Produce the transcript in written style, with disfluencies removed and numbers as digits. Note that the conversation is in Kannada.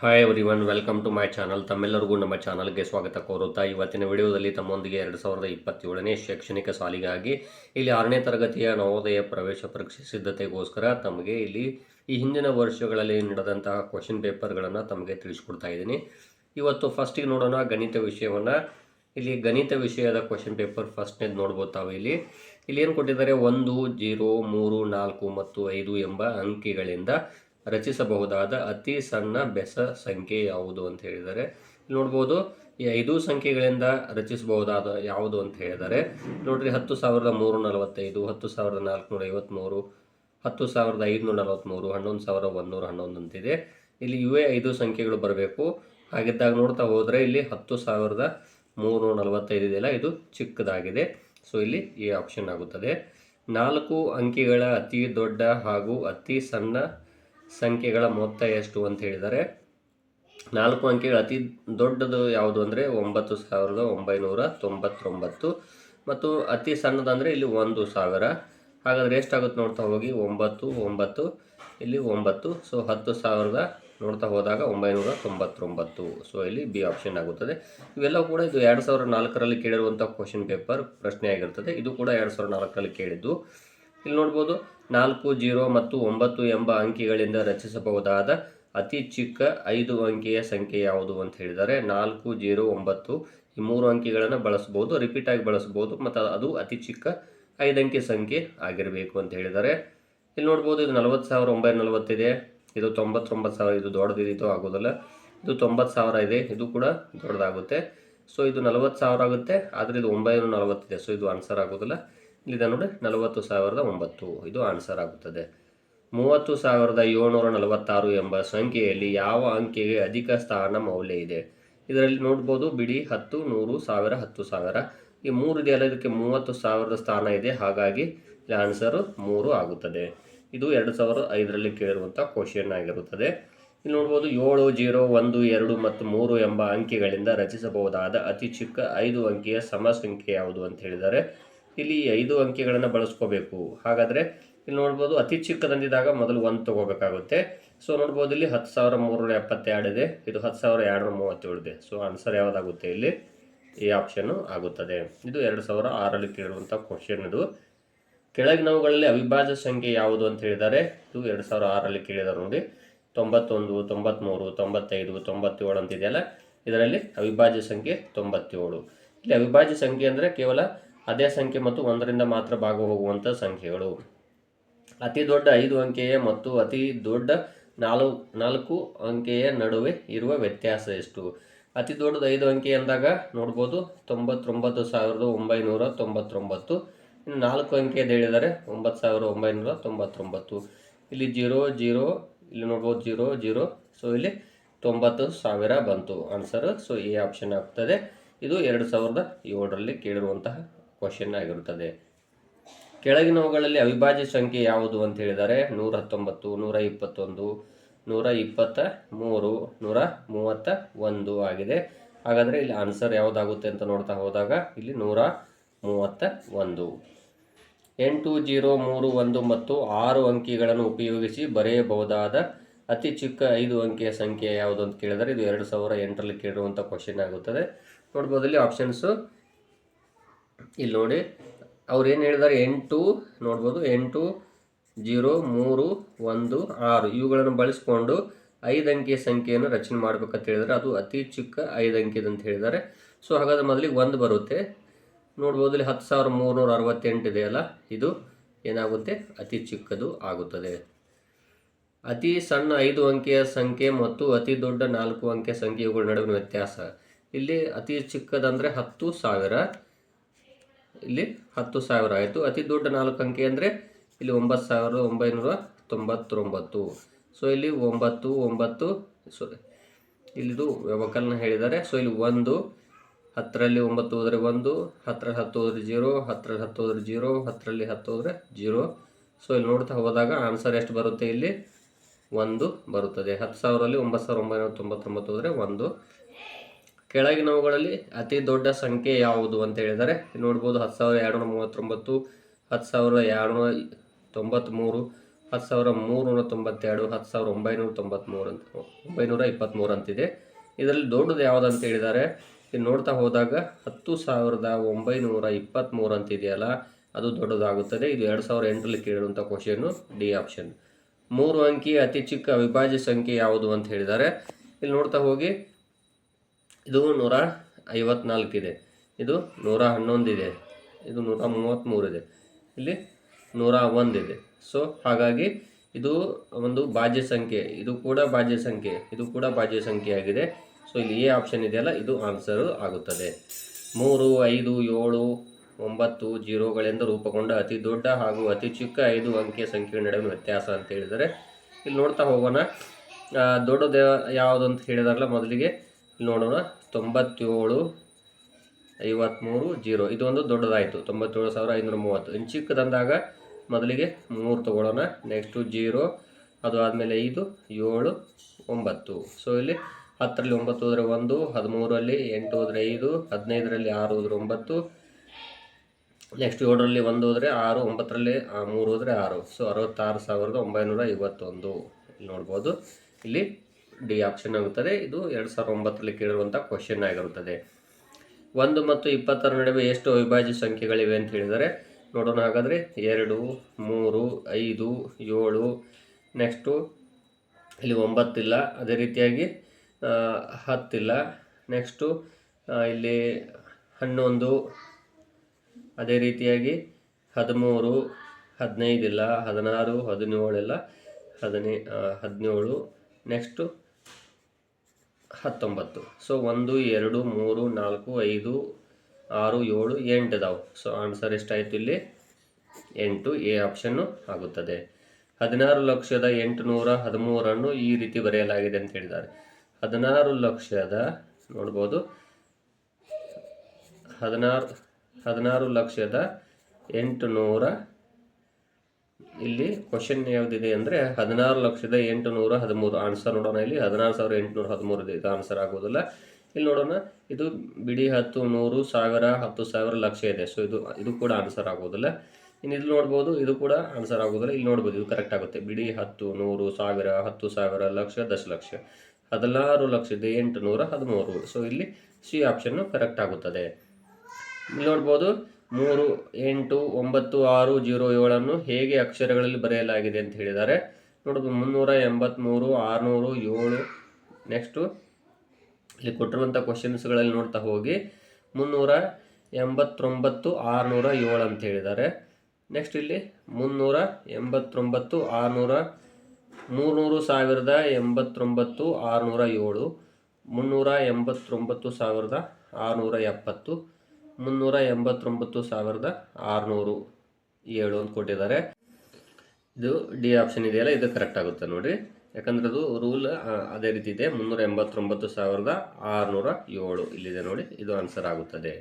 Hi everyone, welcome to my channel. ತಮ್ಮೆಲ್ಲರಿಗೂ ನಮ್ಮ ಚಾನಲ್ಗೆ ಸ್ವಾಗತ ಕೋರುತ್ತಾ ಇವತ್ತಿನ ವಿಡಿಯೋದಲ್ಲಿ ತಮ್ಮೊಂದಿಗೆ 2027ನೇ ಶೈಕ್ಷಣಿಕ ಸಾಲಿಗಾಗಿ ಇಲ್ಲಿ 6ನೇ ತರಗತಿಯ ನವೋದಯ ಪ್ರವೇಶ ಪರೀಕ್ಷೆ ಸಿದ್ಧತೆಗೋಸ್ಕರ ತಮಗೆ ಇಲ್ಲಿ ಈ ಹಿಂದಿನ ವರ್ಷಗಳಲ್ಲಿ ನಡೆದಂತಹ ಕ್ವಶನ್ ಪೇಪರ್ಗಳನ್ನು ತಮಗೆ ತಿಳಿಸ್ಕೊಡ್ತಾ ಇದ್ದೀನಿ. ಇವತ್ತು ಫಸ್ಟಿಗೆ ನೋಡೋಣ ಗಣಿತ ವಿಷಯವನ್ನು. ಇಲ್ಲಿ ಗಣಿತ ವಿಷಯದ ಕ್ವಶನ್ ಪೇಪರ್ ಫಸ್ಟ್ನೇದು ನೋಡ್ಬೋದು ತಾವು. ಇಲ್ಲಿ ಏನು ಕೊಟ್ಟಿದ್ದಾರೆ, 1, 0, 3, 4 ಮತ್ತು 5 ಎಂಬ ಅಂಕಿಗಳಿಂದ ರಚಿಸಬಹುದಾದ ಅತಿ ಸಣ್ಣ ಬೆಸ ಸಂಖ್ಯೆ ಯಾವುದು ಅಂತ ಹೇಳಿದ್ದಾರೆ. ನೋಡ್ಬೋದು, ಈ 5 ಸಂಖ್ಯೆಗಳಿಂದ ರಚಿಸಬಹುದಾದ ಯಾವುದು ಅಂತ ಹೇಳಿದ್ದಾರೆ. ನೋಡ್ರಿ, 10,345, 10,453, 10,543, 11,111 ಅಂತಿದೆ. ಇಲ್ಲಿ ಇವೇ 5 ಸಂಖ್ಯೆಗಳು ಬರಬೇಕು. ಹಾಗಿದ್ದಾಗ ನೋಡ್ತಾ ಹೋದರೆ ಇಲ್ಲಿ 10,345 ಇದೆಯಲ್ಲ, ಇದು ಚಿಕ್ಕದಾಗಿದೆ. ಸೊ ಇಲ್ಲಿ ಈ ಆಪ್ಷನ್ ಆಗುತ್ತದೆ. 4 ಅಂಕಿಗಳ ಅತಿ ದೊಡ್ಡ ಹಾಗೂ ಅತಿ ಸಣ್ಣ ಸಂಖ್ಯೆಗಳ ಮೊತ್ತ ಎಷ್ಟು ಅಂತ ಹೇಳಿದ್ದಾರೆ. 4 ಅಂಕಿಗಳ ಅತಿ ದೊಡ್ಡದು ಯಾವುದು ಅಂದರೆ 9,999 ಮತ್ತು ಅತಿ ಸಣ್ಣದಂದರೆ ಇಲ್ಲಿ 1,000. ಹಾಗಾದರೆ ಎಷ್ಟಾಗುತ್ತೆ ನೋಡ್ತಾ ಹೋಗಿ, 9 9 ಇಲ್ಲಿ 9. ಸೊ 10,000 ನೋಡ್ತಾ ಹೋದಾಗ 999. ಸೊ ಇಲ್ಲಿ ಬಿ ಆಪ್ಷನ್ ಆಗುತ್ತದೆ. ಇವೆಲ್ಲ ಕೂಡ ಇದು 2004ರಲ್ಲಿ ಕೇಳಿರುವಂಥ ಕ್ವಶನ್ ಪೇಪರ್ ಪ್ರಶ್ನೆ ಆಗಿರ್ತದೆ. ಇದು ಕೂಡ 2004ರಲ್ಲಿ ಕೇಳಿದ್ದು. ಇಲ್ಲಿ ನೋಡ್ಬೋದು, 4, 0 ಮತ್ತು 9 ಎಂಬ ಅಂಕಿಗಳಿಂದ ರಚಿಸಬಹುದಾದ ಅತಿ ಚಿಕ್ಕ 5 ಅಂಕಿಯ ಸಂಖ್ಯೆ ಯಾವುದು ಅಂತ ಹೇಳಿದ್ದಾರೆ. 4, 0, 9 ಈ 3 ಅಂಕಿಗಳನ್ನು ಬಳಸ್ಬೋದು, ರಿಪೀಟ್ ಆಗಿ ಬಳಸ್ಬೋದು, ಮತ್ತು ಅದು ಅತಿ ಚಿಕ್ಕ 5 ಅಂಕಿ ಸಂಖ್ಯೆ ಆಗಿರಬೇಕು ಅಂತ ಹೇಳಿದ್ದಾರೆ. ಇಲ್ಲಿ ನೋಡ್ಬೋದು, ಇದು 40,940 ಇದೆ, ಇದು 99,000, ಇದು ದೊಡ್ಡದಿದ್ದು ಆಗೋದಿಲ್ಲ. ಇದು 90,000 ಇದೆ, ಇದು ಕೂಡ ದೊಡ್ಡದಾಗುತ್ತೆ. ಸೊ ಇದು 40,000 ಆಗುತ್ತೆ, ಆದರೆ ಇದು 940 ಇದೆ. ಸೊ ಇದು ಆನ್ಸರ್ ಆಗೋದಿಲ್ಲ. ಇಲ್ಲಿದೆ ನೋಡಿ, 40,009 ಇದು ಆನ್ಸರ್ ಆಗುತ್ತದೆ. 30,746 ಎಂಬ ಸಂಖ್ಯೆಯಲ್ಲಿ ಯಾವ ಅಂಕೆಗೆ ಅಧಿಕ ಸ್ಥಾನ ಮೌಲ್ಯ ಇದೆ? ಇದರಲ್ಲಿ ನೋಡ್ಬೋದು, ಬಿಡಿ 10, 100, 1000, 10,000 ಈ 3 ಇದೆಯಲ್ಲ, ಇದಕ್ಕೆ 30,000 ಸ್ಥಾನ ಇದೆ. ಹಾಗಾಗಿ ಇಲ್ಲಿ ಆನ್ಸರು 3 ಆಗುತ್ತದೆ. ಇದು 2005ರಲ್ಲಿ ಕೇಳಿರುವಂಥ ಕ್ವಶನ್ ಆಗಿರುತ್ತದೆ. ಇಲ್ಲಿ ನೋಡ್ಬೋದು, 7, 0, 1, 2 ಮತ್ತು 3 ಎಂಬ ಅಂಕಿಗಳಿಂದ ರಚಿಸಬಹುದಾದ ಅತಿ ಚಿಕ್ಕ 5 ಅಂಕಿಯ ಸಮ ಸಂಖ್ಯೆ ಯಾವುದು ಅಂತ ಹೇಳಿದ್ದಾರೆ. ಇಲ್ಲಿ 5 ಅಂಕಿಗಳನ್ನು ಬಳಸ್ಕೋಬೇಕು. ಹಾಗಾದರೆ ಇಲ್ಲಿ ನೋಡ್ಬೋದು, ಅತಿ ಚಿಕ್ಕದಂದಿದಾಗ ಮೊದಲು 1 ತೊಗೋಬೇಕಾಗುತ್ತೆ. ಸೊ ನೋಡ್ಬೋದು, ಇಲ್ಲಿ 10,372 ಇದೆ, ಇದು 10,237 ಇದೆ. ಸೊ ಆನ್ಸರ್ ಯಾವುದಾಗುತ್ತೆ ಇಲ್ಲಿ? ಈ ಆಪ್ಷನ್ನು ಆಗುತ್ತದೆ. ಇದು 2006ರಲ್ಲಿ ಕೇಳಿರುವಂಥ ಕ್ವಶನ್. ಇದು ಕೆಳಗಿನವುಗಳಲ್ಲಿ ಅವಿಭಾಜ್ಯ ಸಂಖ್ಯೆ ಯಾವುದು ಅಂತ ಹೇಳಿದ್ದಾರೆ. ಇದು 2006ರಲ್ಲಿ ಕೇಳಿದ್ದಾರೆ ನೋಡಿ. 91, 93, 95, 97 ಅಂತಿದೆಯಲ್ಲ, ಇದರಲ್ಲಿ ಅವಿಭಾಜ್ಯ ಸಂಖ್ಯೆ 97. ಇಲ್ಲಿ ಅವಿಭಾಜ್ಯ ಸಂಖ್ಯೆ ಅಂದರೆ ಕೇವಲ ಅದೇ ಸಂಖ್ಯೆ ಮತ್ತು 1ರಿಂದ ಮಾತ್ರ ಭಾಗ ಹೋಗುವಂಥ ಸಂಖ್ಯೆಗಳು. ಅತಿ ದೊಡ್ಡ 5 ಅಂಕೆಯ ಮತ್ತು ಅತಿ ದೊಡ್ಡ 4 ಅಂಕೆಯ ನಡುವೆ ಇರುವ ವ್ಯತ್ಯಾಸ ಎಷ್ಟು? ಅತಿ ದೊಡ್ಡದು 5 ಅಂಕೆ ಎಂದಾಗ ನೋಡ್ಬೋದು, 99,999. ಇನ್ನು 4 ಅಂಕೆಯದು ಹೇಳಿದರೆ 9,999. ಇಲ್ಲಿ 0, 0 ಇಲ್ಲಿ ನೋಡ್ಬೋದು, 0, 0. ಸೊ ಇಲ್ಲಿ 90,000 ಬಂತು ಆನ್ಸರ್. ಸೊ ಈ ಆಪ್ಷನ್ ಆಗ್ತದೆ. ಇದು 2007ರಲ್ಲಿ ಕೇಳಿರುವಂತಹ ಕ್ವಶನ್ ಆಗಿರುತ್ತದೆ. ಕೆಳಗಿನವುಗಳಲ್ಲಿ ಅವಿಭಾಜ್ಯ ಸಂಖ್ಯೆ ಯಾವುದು ಅಂತ ಹೇಳಿದ್ದಾರೆ. 119, 121, 123, 131 ಆಗಿದೆ. ಹಾಗಾದರೆ ಇಲ್ಲಿ ಆನ್ಸರ್ ಯಾವುದಾಗುತ್ತೆ ಅಂತ ನೋಡ್ತಾ ಹೋದಾಗ ಇಲ್ಲಿ 131. 8, 0, 3, 1 ಮತ್ತು 6 ಅಂಕಿಗಳನ್ನು ಉಪಯೋಗಿಸಿ ಬರೆಯಬಹುದಾದ ಅತಿ ಚಿಕ್ಕ 5 ಅಂಕಿಯ ಸಂಖ್ಯೆ ಯಾವುದು ಅಂತ ಕೇಳಿದರೆ. ಇದು 2008ರಲ್ಲಿ ಕೇಳಿರುವಂಥ ಕ್ವಶನ್ ಆಗುತ್ತದೆ. ನೋಡ್ಬೋದು, ಇಲ್ಲಿ ಆಪ್ಷನ್ಸು ಇಲ್ಲಿ ನೋಡಿ, ಅವ್ರು ಏನು ಹೇಳಿದ್ದಾರೆ, 8 ನೋಡ್ಬೋದು, 8, 0, 3, 1, 6 ಇವುಗಳನ್ನು ಬಳಸ್ಕೊಂಡು 5 ಅಂಕಿಯ ಸಂಖ್ಯೆಯನ್ನು ರಚನೆ ಮಾಡಬೇಕಂತ ಹೇಳಿದರೆ ಅದು ಅತಿ ಚಿಕ್ಕ 5 ಅಂಕಿದು ಅಂತ ಹೇಳಿದ್ದಾರೆ. ಸೊ ಹಾಗಾದರೆ ಮೊದಲಿಗೆ 1 ಬರುತ್ತೆ. ನೋಡ್ಬೋದು, ಇಲ್ಲಿ 10,368 ಇದೆಯಲ್ಲ, ಇದು ಏನಾಗುತ್ತೆ, ಅತಿ ಚಿಕ್ಕದು ಆಗುತ್ತದೆ. ಅತಿ ಸಣ್ಣ 5 ಅಂಕೆಯ ಸಂಖ್ಯೆ ಮತ್ತು ಅತಿ ದೊಡ್ಡ 4 ಅಂಕೆಯ ಸಂಖ್ಯೆ ಇವುಗಳ ನಡುವಿನ ವ್ಯತ್ಯಾಸ. ಇಲ್ಲಿ ಅತಿ ಚಿಕ್ಕದಂದರೆ 10,000, ಇಲ್ಲಿ 10,000 ಆಯಿತು. ಅತಿ ದೊಡ್ಡ 4 ಅಂಕೆ ಅಂದರೆ ಇಲ್ಲಿ 9,999. ಸೊ ಇಲ್ಲಿ 9, 9 ಇಲ್ಲಿದು ವ್ಯವಕಲನ ಹೇಳಿದ್ದಾರೆ. ಸೊ ಇಲ್ಲಿ 1, 10ರಲ್ಲಿ 9 ಹೋದರೆ 1, 10ರಲ್ಲಿ 10 ಹೋದರೆ 0, 10ರಲ್ಲಿ 10 ಹೋದರೆ 0, 10ರಲ್ಲಿ 10 ಹೋದರೆ 0. ಸೊ ಇಲ್ಲಿ ನೋಡ್ತಾ ಹೋದಾಗ ಆನ್ಸರ್ ಎಷ್ಟು ಬರುತ್ತೆ? ಇಲ್ಲಿ 1 ಬರುತ್ತದೆ. 10,000ರಲ್ಲಿ 9,999 ಹೋದರೆ 1. ಕೆಳಗಿನವುಗಳಲ್ಲಿ ಅತಿ ದೊಡ್ಡ ಸಂಖ್ಯೆ ಯಾವುದು ಅಂತ ಹೇಳಿದರೆ. ನೋಡ್ಬೋದು, 10,239, 10,293, 10,392, 10,923 ಅಂತಿದೆ. ಇದರಲ್ಲಿ ದೊಡ್ಡದು ಯಾವುದು ಅಂತ ಹೇಳಿದ್ದಾರೆ. ಇದು ನೋಡ್ತಾ ಹೋದಾಗ 10,923 ಅಂತಿದೆಯಲ್ಲ, ಅದು ದೊಡ್ಡದಾಗುತ್ತದೆ. ಇದು 2008ರಲ್ಲಿ ಕೇಳಿರುವಂಥ ಕ್ವಶನ್ನು, ಡಿ ಆಪ್ಷನ್. 3 ಅಂಕಿ ಅತಿ ಚಿಕ್ಕ ಅವಿಭಾಜ್ಯ ಸಂಖ್ಯೆ ಯಾವುದು ಅಂತ ಹೇಳಿದ್ದಾರೆ. ಇಲ್ಲಿ ನೋಡ್ತಾ ಹೋಗಿ, ಇದು 154 ಇದೆ, ಇದು 111 ಇದೆ, ಇದು 133 ಇದೆ, ಇಲ್ಲಿ 101 ಇದೆ. ಸೊ ಹಾಗಾಗಿ ಇದು ಒಂದು ಭಾಜ್ಯ ಸಂಖ್ಯೆ, ಇದು ಕೂಡ ಭಾಜ್ಯ ಸಂಖ್ಯೆ, ಇದು ಕೂಡ ಭಾಜ್ಯ ಸಂಖ್ಯೆ ಆಗಿದೆ. ಸೊ ಇಲ್ಲಿ ಎ ಆಪ್ಷನ್ ಇದೆಯಲ್ಲ, ಇದು ಆನ್ಸರು ಆಗುತ್ತದೆ. 3, 5, 7, 9 0ಗಳಿಂದ ರೂಪುಗೊಂಡ ಅತಿ ದೊಡ್ಡ ಹಾಗೂ ಅತಿ ಚಿಕ್ಕ 5 ಅಂಕಿಯ ಸಂಖ್ಯೆಗಳ ನಡುವಿನ ವ್ಯತ್ಯಾಸ ಅಂತ ಹೇಳಿದರೆ, ಇಲ್ಲಿ ನೋಡ್ತಾ ಹೋಗೋಣ. ದೊಡ್ಡದು ಯಾವುದು ಅಂತ ಹೇಳಿದಾರಲ್ಲ, ಮೊದಲಿಗೆ ಇಲ್ಲಿ ನೋಡೋಣ. 97, 53, 0 ಇದು ಒಂದು ದೊಡ್ಡದಾಯಿತು, 97,530. ಇನ್ನು ಚಿಕ್ಕದಂದಾಗ ಮೊದಲಿಗೆ 3 ತೊಗೊಳ್ಳೋಣ. ನೆಕ್ಸ್ಟು 0, ಅದು ಆದಮೇಲೆ 5, 7, 9. ಸೊ ಇಲ್ಲಿ 10ರಲ್ಲಿ 9 ಹೋದರೆ 1, 13ರಲ್ಲಿ 8 ಹೋದರೆ 5, 15ರಲ್ಲಿ 6 ಹೋದರೆ 9, ನೆಕ್ಸ್ಟ್ 7ರಲ್ಲಿ 1 ಹೋದರೆ 6, 9ರಲ್ಲಿ 3 ಹೋದರೆ 6. ಸೊ 66,951 ಇಲ್ಲಿ ನೋಡ್ಬೋದು. ಇಲ್ಲಿ ಡಿ ಆಪ್ಷನ್ ಆಗುತ್ತದೆ. ಇದು 2009ರಲ್ಲಿ ಕೇಳಿರುವಂಥ ಕ್ವಶನ್ ಆಗಿರುತ್ತದೆ. 1 ಮತ್ತು 20ರ ನಡುವೆ ಎಷ್ಟು ಅವಿಭಾಜ್ಯ ಸಂಖ್ಯೆಗಳಿವೆ ಅಂತ ಹೇಳಿದರೆ, ನೋಡೋಣ. ಹಾಗಾದರೆ 2, 3, 5, 7, ನೆಕ್ಸ್ಟು ಇಲ್ಲಿ 9 ಇಲ್ಲ, ಅದೇ ರೀತಿಯಾಗಿ 10 ಇಲ್ಲ, ನೆಕ್ಸ್ಟು ಇಲ್ಲಿ 11, ಅದೇ ರೀತಿಯಾಗಿ 13, 15 ಇಲ್ಲ, 16, 17 ಇಲ್ಲ, 17, ನೆಕ್ಸ್ಟು 19. ಸೊ 1, 2, 3, 4, 5, 6, 7, 8 ಇದಾವೆ. ಸೊ ಆನ್ಸರ್ ಎಷ್ಟಾಯಿತು ಇಲ್ಲಿ? 8. ಎ ಆಪ್ಷನ್ನು ಆಗುತ್ತದೆ. 16,813 ಈ ರೀತಿ ಬರೆಯಲಾಗಿದೆ ಅಂತ ಹೇಳಿದ್ದಾರೆ. 16 ಲಕ್ಷದ ನೋಡ್ಬೋದು, 16,800 ಇಲ್ಲಿ ಕ್ವಶನ್ ಯಾವುದಿದೆ ಅಂದರೆ 16,813. ಆನ್ಸರ್ ನೋಡೋಣ. ಇಲ್ಲಿ 16,813 ಇದೆ, ಇದು ಆನ್ಸರ್ ಆಗೋದಿಲ್ಲ. ಇಲ್ಲಿ ನೋಡೋಣ, ಇದು ಬಿಡಿ 10, 100, 1000, 10,000, ಲಕ್ಷ ಇದೆ. ಸೊ ಇದು ಕೂಡ ಆನ್ಸರ್ ಆಗೋದಿಲ್ಲ. ಇನ್ನು ಇಲ್ಲಿ ನೋಡ್ಬೋದು, ಇದು ಕೂಡ ಆನ್ಸರ್ ಆಗೋದಿಲ್ಲ. ಇಲ್ಲಿ ನೋಡ್ಬೋದು, ಇದು ಕರೆಕ್ಟ್ ಆಗುತ್ತೆ. ಬಿಡಿ 10, 100, 1000, 10,000, ಲಕ್ಷ, 10 ಲಕ್ಷ. 16,813. ಸೊ ಇಲ್ಲಿ ಸಿ ಆಪ್ಷನ್ನು ಕರೆಕ್ಟ್ ಆಗುತ್ತದೆ. ಇಲ್ಲಿ ನೋಡ್ಬೋದು, 3, 8, 9, 6, 0, 7 ಹೇಗೆ ಅಕ್ಷರಗಳಲ್ಲಿ ಬರೆಯಲಾಗಿದೆ ಅಂತ ಹೇಳಿದ್ದಾರೆ. ನೋಡ್ಬೋದು, 383, 600, 7. ನೆಕ್ಸ್ಟು ಇಲ್ಲಿ ಕೊಟ್ಟಿರುವಂಥ ಕ್ವಶನ್ಸ್ಗಳಲ್ಲಿ ನೋಡ್ತಾ ಹೋಗಿ 389, 607 ಅಂತ ಹೇಳಿದ್ದಾರೆ. ನೆಕ್ಸ್ಟ್ ಇಲ್ಲಿ 389, 600, 300,089, 607, 389,670, 389,607 ಅಂತ ಕೊಟ್ಟಿದ್ದಾರೆ. ಇದು ಡಿ ಆಪ್ಷನ್ ಇದೆಯಲ್ಲ, ಇದು ಕರೆಕ್ಟ್ ಆಗುತ್ತೆ ನೋಡಿ. ಯಾಕಂದರೆ ಅದು ರೂಲ್ ಅದೇ ರೀತಿ ಇದೆ. 389,607 ಇಲ್ಲಿದೆ ನೋಡಿ, ಇದು ಆನ್ಸರ್ ಆಗುತ್ತದೆ.